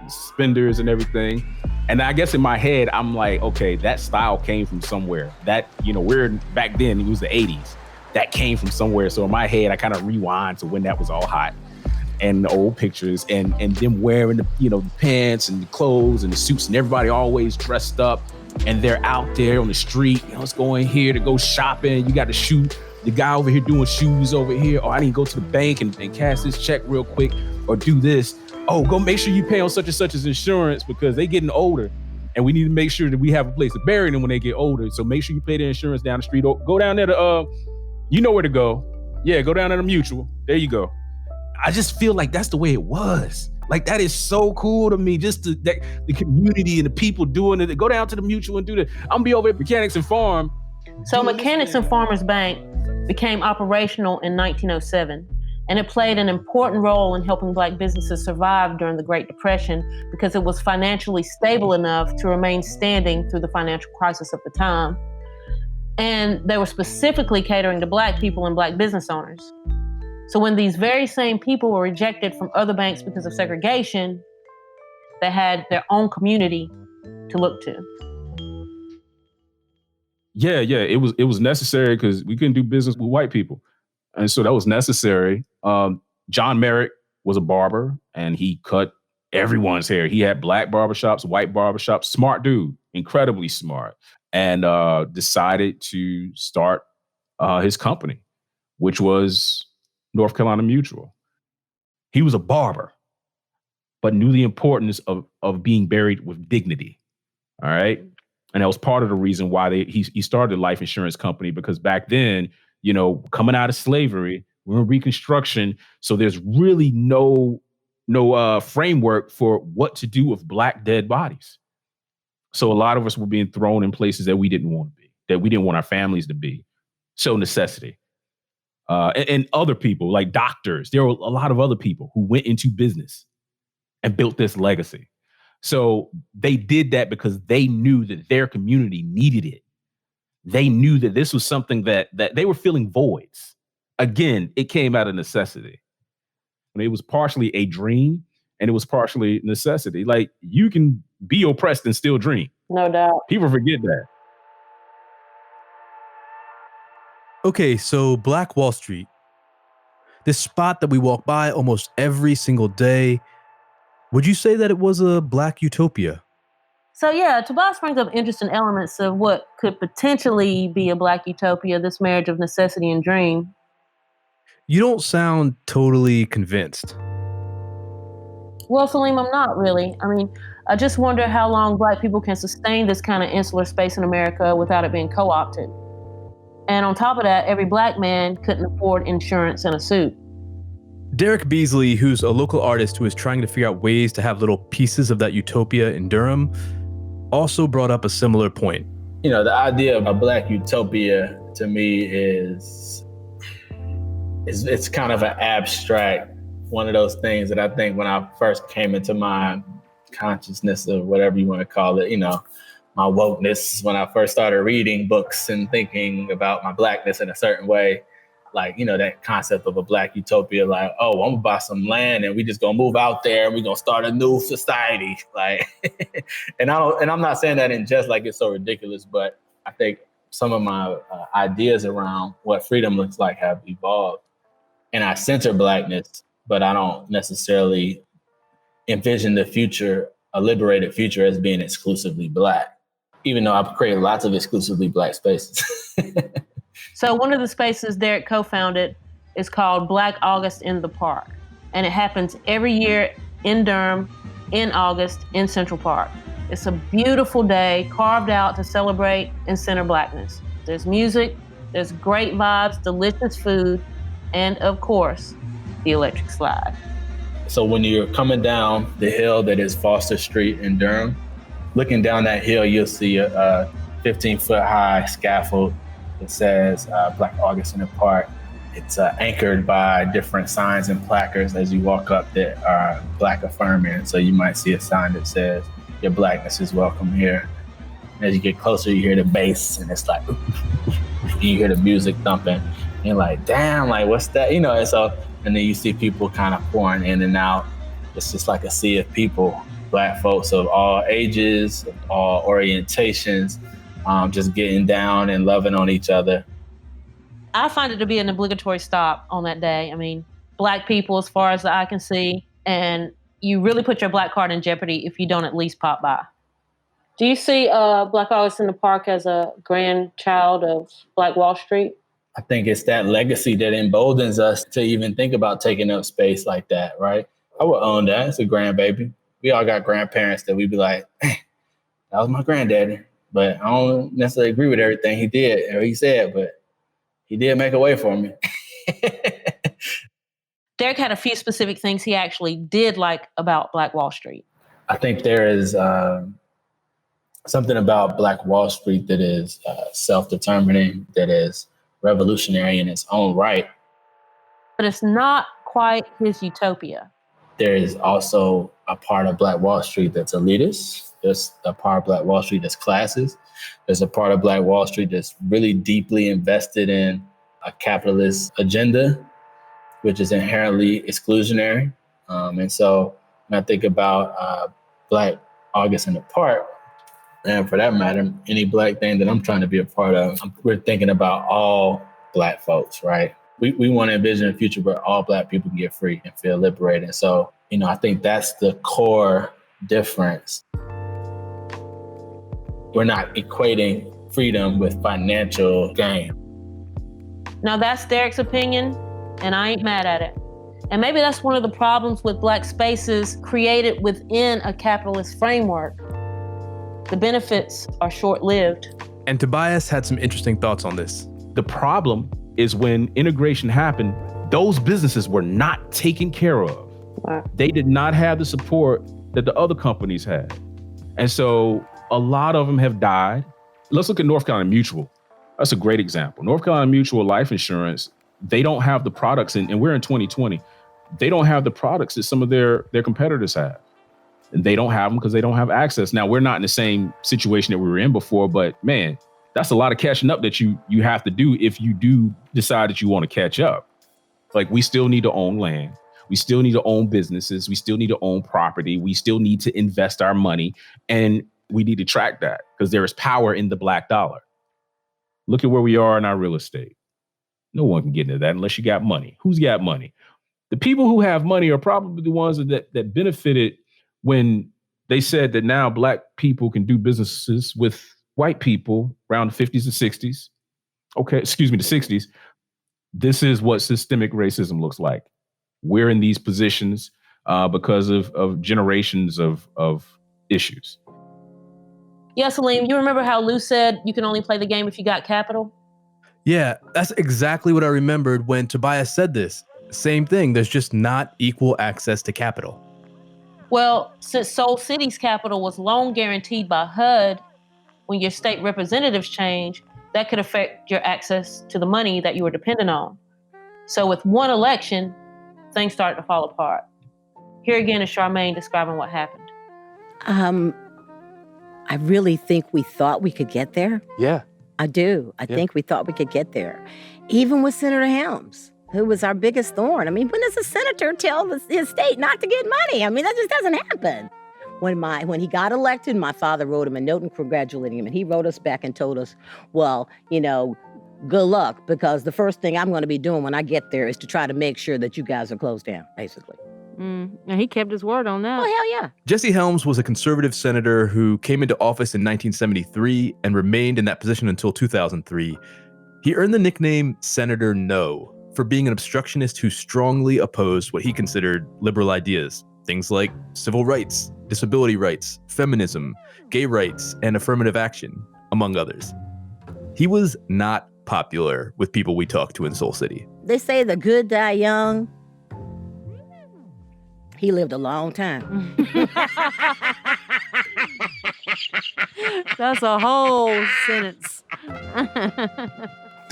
suspenders and everything. And I guess in my head, I'm like, okay, that style came from somewhere. That, back then, it was the 80s. That came from somewhere. So in my head, I kind of rewind to when that was all hot and the old pictures and them wearing the pants and the clothes and the suits and everybody always dressed up and they're out there on the street. Let's go in here to go shopping. You got to shoot the guy over here doing shoes over here. Oh, I need to go to the bank and cash this check real quick. or do this. Oh, go make sure you pay on such and such as insurance because they getting older. And we need to make sure that we have a place to bury them when they get older. So make sure you pay the insurance down the street. Or go down there to, you know where to go. Yeah, go down there to Mutual. There you go. I just feel like that's the way it was. Like, that is so cool to me. Just the community and the people doing it. Go down to the Mutual and do that. I'm gonna be over at Mechanics and Farm. So Mechanics and Farmers Bank became operational in 1907. And it played an important role in helping Black businesses survive during the Great Depression because it was financially stable enough to remain standing through the financial crisis of the time. And they were specifically catering to Black people and Black business owners. So when these very same people were rejected from other banks because of segregation, they had their own community to look to. Yeah, it was necessary because we couldn't do business with white people. And so that was necessary. John Merrick was a barber and he cut everyone's hair. He had Black barbershops, white barbershops, smart dude, incredibly smart, and decided to start his company, which was North Carolina Mutual. He was a barber, but knew the importance of being buried with dignity. All right. And that was part of the reason why he started a life insurance company, because back then, you know, coming out of slavery, we're in Reconstruction. So there's really no framework for what to do with Black dead bodies. So a lot of us were being thrown in places that we didn't want to be, that we didn't want our families to be. So necessity. And other people like doctors, there were a lot of other people who went into business and built this legacy. So they did that because they knew that their community needed it. They knew that this was something that they were filling voids. Again, it came out of necessity. And it was partially a dream and it was partially necessity. Like, you can be oppressed and still dream. No doubt. People forget that. Okay, so Black Wall Street, this spot that we walk by almost every single day. Would you say that it was a Black utopia? So yeah, Tobias brings up interesting elements of what could potentially be a Black utopia, this marriage of necessity and dream. You don't sound totally convinced. Well, Salim, I'm not really. I mean, I just wonder how long Black people can sustain this kind of insular space in America without it being co-opted. And on top of that, every Black man couldn't afford insurance and a suit. Derek Beasley, who's a local artist who is trying to figure out ways to have little pieces of that utopia in Durham, also brought up a similar point. You know, the idea of a Black utopia to me is it's kind of an abstract, one of those things that I think when I first came into my consciousness or whatever you want to call it, you know, my wokeness, when I first started reading books and thinking about my Blackness in a certain way, like, you know, that concept of a Black utopia, like, oh, I'm gonna buy some land and we just gonna move out there and we're gonna start a new society. Like, and I'm not saying that in jest like it's so ridiculous, but I think some of my ideas around what freedom looks like have evolved. And I center Blackness, but I don't necessarily envision the future, a liberated future, as being exclusively Black, even though I've created lots of exclusively Black spaces. So one of the spaces Derek co-founded is called Black August in the Park. And it happens every year in Durham, in August, in Central Park. It's a beautiful day carved out to celebrate and center Blackness. There's music, there's great vibes, delicious food, and of course, the electric slide. So when you're coming down the hill that is Foster Street in Durham, looking down that hill, you'll see a 15-foot high scaffold. It says Black August in the Park. It's anchored by different signs and placards as you walk up that are Black affirming. So you might see a sign that says, your Blackness is welcome here. As you get closer, you hear the bass and it's like, you hear the music thumping. And you're like, damn, like, what's that? You know, and then you see people kind of pouring in and out. It's just like a sea of people, Black folks of all ages, of all orientations, just getting down and loving on each other. I find it to be an obligatory stop on that day. I mean, Black people, as far as the eye can see, and you really put your Black card in jeopardy if you don't at least pop by. Do you see Black August in the Park as a grandchild of Black Wall Street? I think it's that legacy that emboldens us to even think about taking up space like that, right? I would own that. It's a grandbaby. We all got grandparents that we'd be like, that was my granddaddy. But I don't necessarily agree with everything he did or he said, but he did make a way for me. Derek had a few specific things he actually did like about Black Wall Street. I think there is something about Black Wall Street that is self-determining, that is revolutionary in its own right. But it's not quite his utopia. There is also a part of Black Wall Street that's elitist. There's a part of Black Wall Street that's classist. There's a part of Black Wall Street that's really deeply invested in a capitalist agenda, which is inherently exclusionary. And so when I think about Black August in the Park, and for that matter, any Black thing that I'm trying to be a part of, we're thinking about all Black folks, right? We want to envision a future where all Black people can get free and feel liberated. And so, I think that's the core difference. We're not equating freedom with financial gain. Now that's Derek's opinion, and I ain't mad at it. And maybe that's one of the problems with Black spaces created within a capitalist framework. The benefits are short-lived. And Tobias had some interesting thoughts on this. The problem is when integration happened, those businesses were not taken care of. Wow. They did not have the support that the other companies had. And so a lot of them have died. Let's look at North Carolina Mutual. That's a great example. North Carolina Mutual Life Insurance, they don't have the products, and we're in 2020, they don't have the products that some of their competitors have. And they don't have them because they don't have access. Now, we're not in the same situation that we were in before, but man, that's a lot of catching up that you have to do if you do decide that you want to catch up. Like, we still need to own land. We still need to own businesses. We still need to own property. We still need to invest our money. And we need to track that because there is power in the Black dollar. Look at where we are in our real estate. No one can get into that unless you got money. Who's got money? The people who have money are probably the ones that benefited when they said that now Black people can do businesses with white people around the 50s and 60s. Okay, excuse me, the 60s. This is what systemic racism looks like. We're in these positions because of generations of issues. Yeah, Salim, you remember how Lou said you can only play the game if you got capital? Yeah, that's exactly what I remembered when Tobias said this. Same thing, there's just not equal access to capital. Well, since Seoul City's capital was long guaranteed by HUD, when your state representatives change, that could affect your access to the money that you were dependent on. So with one election, things started to fall apart. Here again is Charmaine describing what happened. I really think we thought we could get there. Yeah. I do. I think we thought we could get there. Even with Senator Helms, who was our biggest thorn. I mean, when does a senator tell his state not to get money? I mean, that just doesn't happen. When he got elected, my father wrote him a note and congratulating him. And he wrote us back and told us, well, good luck, because the first thing I'm going to be doing when I get there is to try to make sure that you guys are closed down, basically. And he kept his word on that. Oh, hell yeah. Jesse Helms was a conservative senator who came into office in 1973 and remained in that position until 2003. He earned the nickname Senator No for being an obstructionist who strongly opposed what he considered liberal ideas, things like civil rights, disability rights, feminism, gay rights, and affirmative action, among others. He was not popular with people we talked to in Seoul City. They say the good die young. He lived a long time. That's a whole sentence.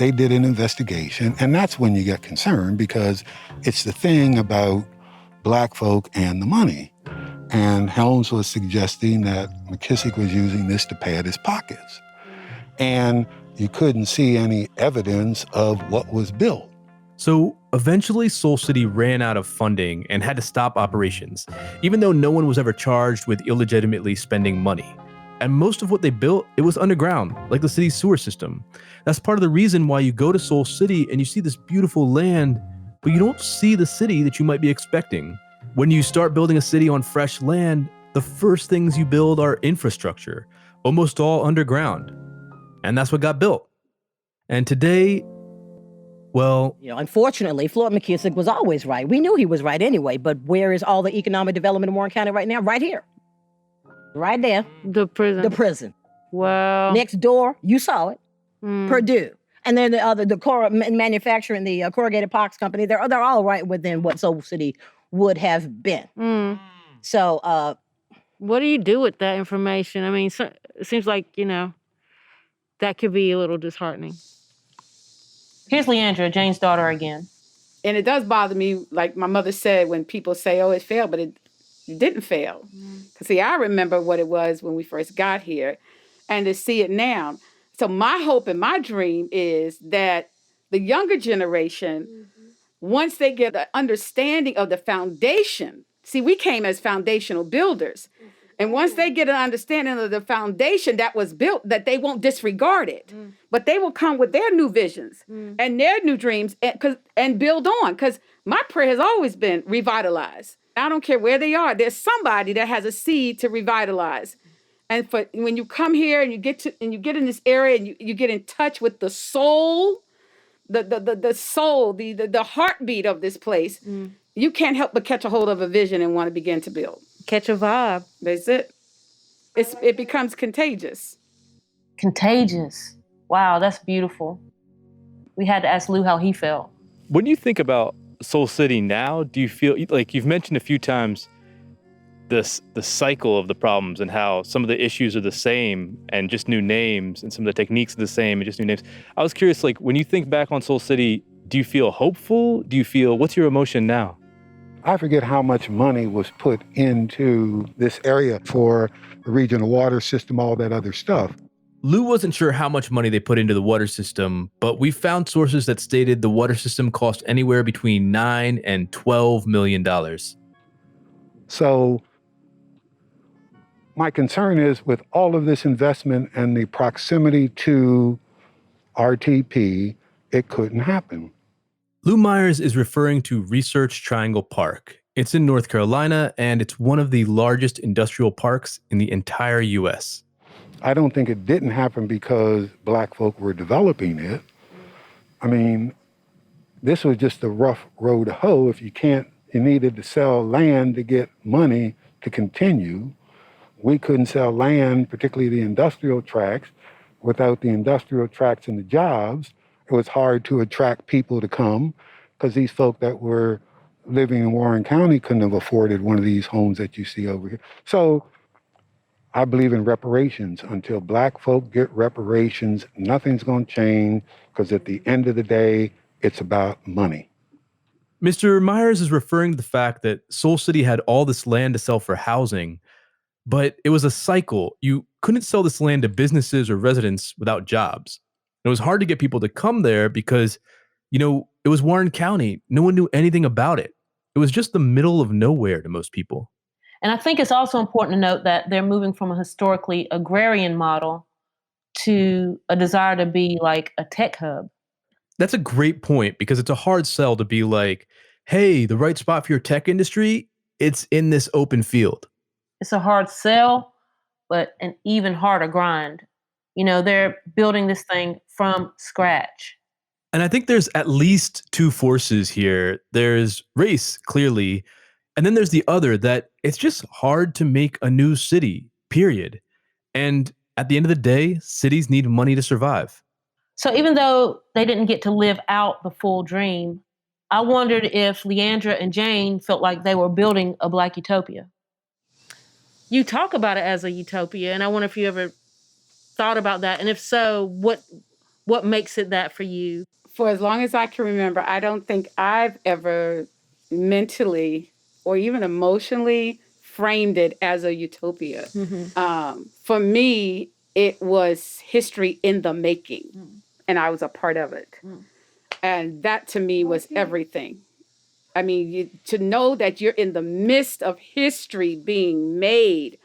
They did an investigation, and that's when you get concerned because it's the thing about Black folk and the money. And Helms was suggesting that McKissick was using this to pad his pockets. And you couldn't see any evidence of what was built. So eventually Seoul City ran out of funding and had to stop operations, even though no one was ever charged with illegitimately spending money. And most of what they built, it was underground, like the city's sewer system. That's part of the reason why you go to Seoul City and you see this beautiful land, but you don't see the city that you might be expecting. When you start building a city on fresh land, the first things you build are infrastructure, almost all underground. And that's what got built. And today, Well, Unfortunately, Floyd Mckissick was always right. We knew he was right anyway, but where is all the economic development in Warren County right now? Right here. Right there. The prison. The prison. Wow. Next door, you saw it. Purdue. And then the manufacturing, the corrugated box company, they're all right within what Seoul City would have been. So, what do you do with that information? I mean, it seems like, that could be a little disheartening. Here's Leandra, Jane's daughter again. And it does bother me, like my mother said, when people say, oh, it failed, but it didn't fail. Because, see, I remember what it was when we first got here and to see it now. So my hope and my dream is that the younger generation, once they get an understanding of the foundation, see, we came as foundational builders. And once they get an understanding of the foundation that was built, that they won't disregard it, but they will come with their new visions and their new dreams and build on. Because my prayer has always been revitalize. I don't care where they are. There's somebody that has a seed to revitalize. And for when you come here and you get in this area and you get in touch with the soul, the soul, the heartbeat of this place, you can't help but catch a hold of a vision and want to begin to build. Catch a vibe. That's it. It becomes contagious. Contagious. Wow, that's beautiful. We had to ask Lou how he felt. When you think about Seoul City now, do you feel like you've mentioned a few times the cycle of the problems and how some of the issues are the same and just new names, and some of the techniques are the same and just new names? I was curious, like when you think back on Seoul City, do you feel hopeful? What's your emotion now? I forget how much money was put into this area for the regional water system, all that other stuff. Lou wasn't sure how much money they put into the water system, but we found sources that stated the water system cost anywhere between $9 and $12 million. So my concern is with all of this investment and the proximity to RTP, it couldn't happen. Lou Myers is referring to Research Triangle Park. It's in North Carolina, and it's one of the largest industrial parks in the entire U.S. I don't think it didn't happen because Black folk were developing it. I mean, this was just a rough road to hoe. If you needed to sell land to get money to continue. We couldn't sell land, particularly the industrial tracts. Without the industrial tracts and the jobs, it was hard to attract people to come because these folk that were living in Warren County couldn't have afforded one of these homes that you see over here. So I believe in reparations. Until Black folk get reparations, nothing's going to change because at the end of the day, it's about money. Mr. Myers is referring to the fact that Seoul City had all this land to sell for housing, but it was a cycle. You couldn't sell this land to businesses or residents without jobs. It was hard to get people to come there because, it was Warren County. No one knew anything about it. It was just the middle of nowhere to most people. And I think it's also important to note that they're moving from a historically agrarian model to a desire to be like a tech hub. That's a great point because it's a hard sell to be like, hey, the right spot for your tech industry, it's in this open field. It's a hard sell, but an even harder grind. They're building this thing from scratch. And I think there's at least two forces here. There's race, clearly, and then there's the other that it's just hard to make a new city, period. And at the end of the day, cities need money to survive. So even though they didn't get to live out the full dream, I wondered if Leandra and Jane felt like they were building a Black Utopia. You talk about it as a utopia, and I wonder if you ever thought about that. And if so, what makes it that for you? For as long as I can remember, I don't think I've ever mentally or even emotionally framed it as a utopia. Mm-hmm. For me, it was history in the making, and I was a part of it. And that to me was everything. I mean, to know that you're in the midst of history being made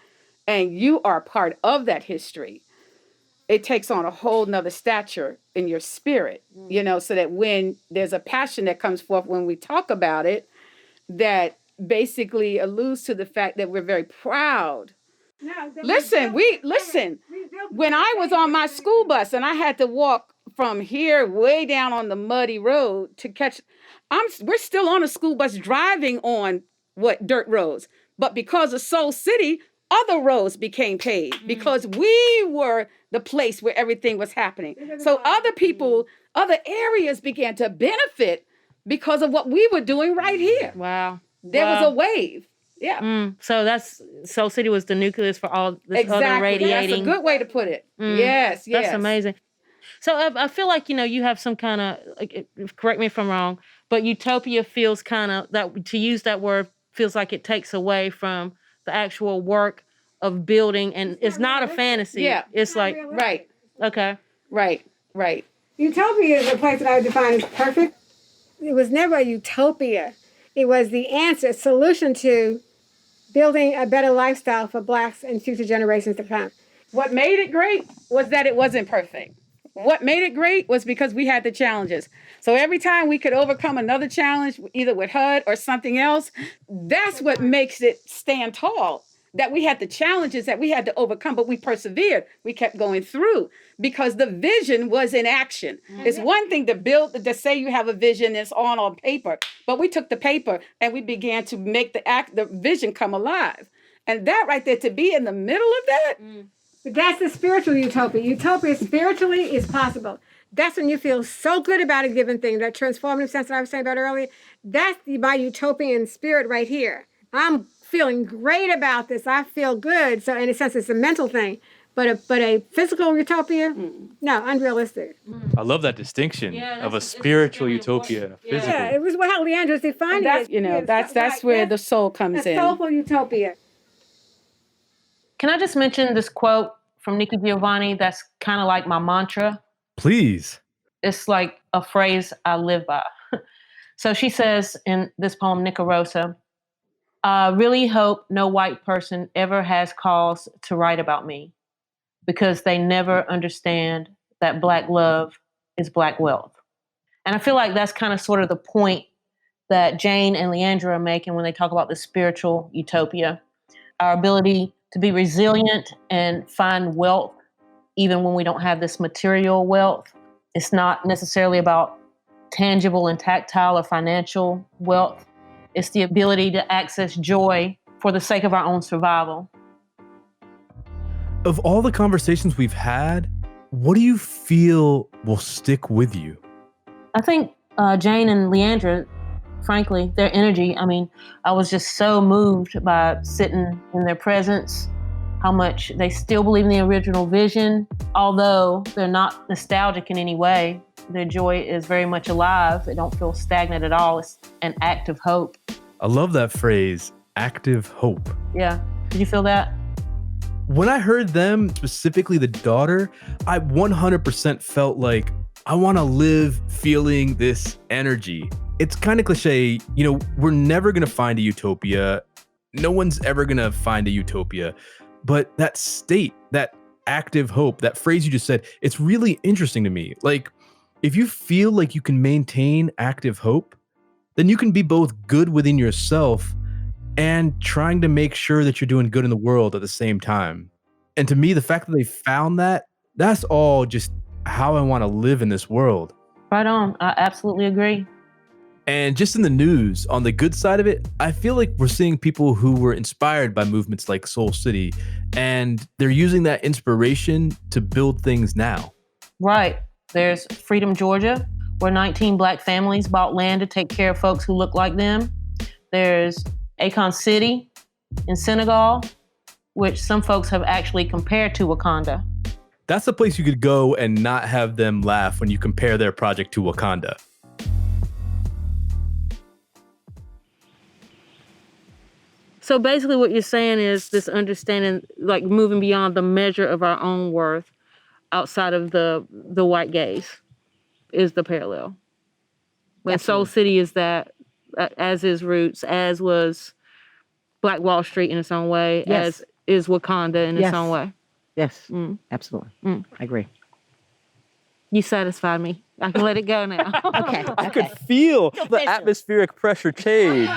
and you are part of that history, it takes on a whole nother stature in your spirit, so that when there's a passion that comes forth when we talk about it, that basically alludes to the fact that we're very proud. Listen, when I was on my school bus and I had to walk from here way down on the muddy road to catch. We're still on a school bus driving on dirt roads, but because of Seoul City, other roads became paved because we were the place where everything was happening. So other people, other areas began to benefit because of what we were doing right here. Wow. There was a wave. Yeah. So Seoul City was the nucleus for all this other radiating. That's a good way to put it. Yes. That's amazing. So I feel like, you have some kind of, correct me if I'm wrong, but utopia feels kind of, that to use that word, feels like it takes away from the actual work of building, and it's not a fantasy. Yeah. It's like, right. Okay. Right. Utopia is a place that I would define as perfect. It was never a utopia. It was the answer, solution to building a better lifestyle for Blacks and future generations to come. What made it great was that it wasn't perfect. What made it great was because we had the challenges. So every time we could overcome another challenge, either with HUD or something else, that's what makes it stand tall. That we had the challenges that we had to overcome, but we persevered. We kept going through because the vision was in action. It's one thing to say you have a vision, it's on paper, but we took the paper and we began to make the vision come alive. And that right there, to be in the middle of that. But that's the spiritual utopia. Utopia spiritually is possible. That's when you feel so good about a given thing, that transformative sense that I was saying about earlier. That's my utopian spirit right here. I'm feeling great about this. I feel good. So in a sense, it's a mental thing. But a physical utopia, no, unrealistic. I love that distinction of a spiritual utopia and a physical. Yeah, it was how Leandra's defined it. That's where the soul comes in. Soulful utopia. Can I just mention this quote from Nikki Giovanni that's kind of like my mantra? Please. It's like a phrase I live by. So she says in this poem, Nicarosa, I really hope no white person ever has cause to write about me because they never understand that Black love is Black wealth. And I feel like that's kind of sort of the point that Jane and Leandra are making when they talk about the spiritual utopia. Our ability to be resilient and find wealth even when we don't have this material wealth. It's not necessarily about tangible and tactile or financial wealth. It's the ability to access joy for the sake of our own survival. Of all the conversations we've had, what do you feel will stick with you? I think Jane and Leandra, frankly, their energy, I was just so moved by sitting in their presence, how much they still believe in the original vision. Although they're not nostalgic in any way, their joy is very much alive. They don't feel stagnant at all. It's an act of hope. I love that phrase, active hope. Yeah. Did you feel that? When I heard them, specifically the daughter, I 100% felt like I want to live feeling this energy. It's kind of cliche, we're never going to find a utopia. No one's ever going to find a utopia. But that state, that active hope, that phrase you just said, it's really interesting to me. Like, if you feel like you can maintain active hope, then you can be both good within yourself and trying to make sure that you're doing good in the world at the same time. And to me, the fact that they found that, that's all just how I want to live in this world. Right on. I absolutely agree. And just in the news, on the good side of it, I feel like we're seeing people who were inspired by movements like Seoul City, and they're using that inspiration to build things now. Right. There's Freedom, Georgia, where 19 Black families bought land to take care of folks who look like them. There's Akon City in Senegal, which some folks have actually compared to Wakanda. That's a place you could go and not have them laugh when you compare their project to Wakanda. So basically what you're saying is this understanding, like moving beyond the measure of our own worth outside of the white gaze is the parallel. When Seoul City is that, as is Roots, as was Black Wall Street in its own way, as is Wakanda in its own way. Yes, absolutely. I agree. You satisfied me. I can let it go now. Okay. I could feel the atmospheric pressure change.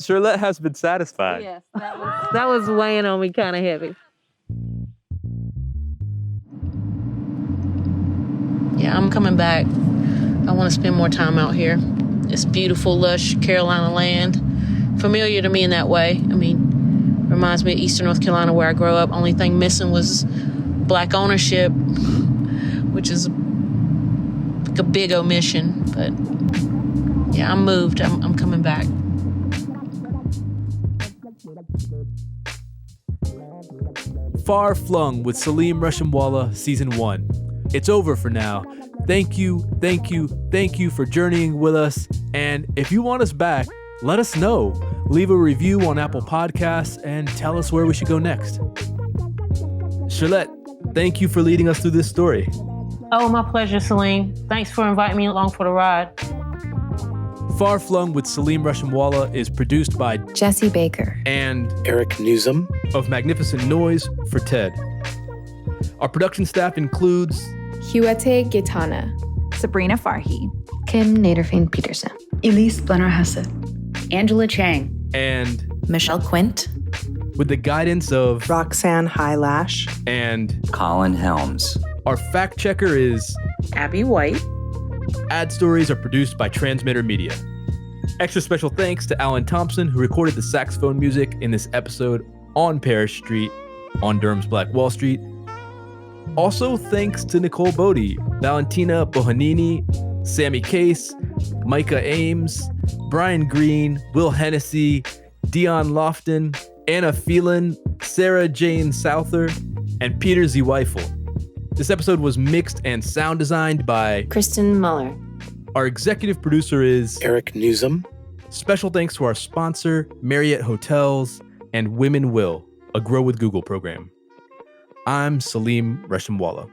Charlotte has been satisfied. Yes, that was weighing on me kind of heavy. coming back. I want to spend more time out here. It's beautiful, lush Carolina land. Familiar to me in that way. I mean, reminds me of Eastern North Carolina where I grew up. Only thing missing was Black ownership, which is like a big omission. But yeah, I'm moved. I'm coming back. Far Flung with Salim Reshamwala, Season 1. It's over for now. Thank you for journeying with us. And if you want us back, let us know. Leave a review on Apple Podcasts and tell us where we should go next. Charlotte, thank you for leading us through this story. Oh, my pleasure, Salim. Thanks for inviting me along for the ride. Far Flung with Salim Reshamwala is produced by Jesse Baker and Eric Newsom of Magnificent Noise for TED. Our production staff includes Huete Gitana, Sabrina Farhi, Kim Naderfane Peterson, Elise Blenner-Hassett, Angela Chang, and Michelle Quint, with the guidance of Roxanne Highlash and Colin Helms. Our fact checker is Abby White. Ad stories are produced by Transmitter Media. Extra special thanks to Alan Thompson, who recorded the saxophone music in this episode on Parrish Street on Durham's Black Wall Street. Also, thanks to Nicole Bodie, Valentina Bohanini, Sammy Case, Micah Ames, Brian Green, Will Hennessy, Dion Lofton, Anna Phelan, Sarah Jane Souther, and Peter Z. Weifel. This episode was mixed and sound designed by Kristen Muller. Our executive producer is Eric Newsom. Special thanks to our sponsor, Marriott Hotels, and Women Will, a Grow with Google program. I'm Salim Reshamwala.